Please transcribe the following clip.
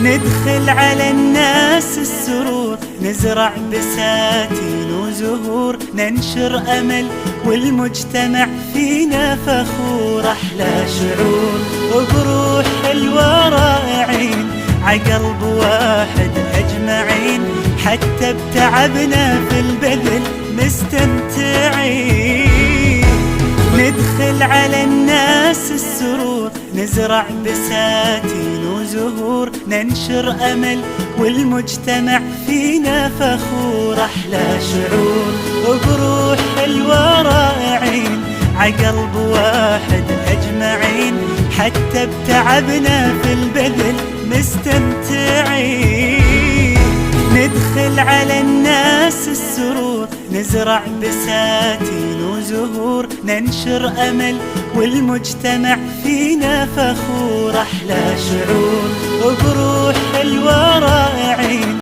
ندخل على الناس السرور، نزرع بساتين وزهور، ننشر أمل والمجتمع فينا فخور. أحلى شعور وبروح حلوة رائعين، عقلب واحد أجمعين، حتى بتعبنا في البذل مستمتعين. ندخل على الناس السرور، نزرع بساتين وزهور، ننشر أمل والمجتمع فينا فخور. أحلى شعور وبروح حلوة رائعين، عقلب واحد أجمعين، حتى بتعبنا في البذل مستمتعين. ندخل على الناس السرور، نزرع بساتين وزهور، ننشر أمل والمجتمع فينا فخور. أحلى شعور وبروح حلوة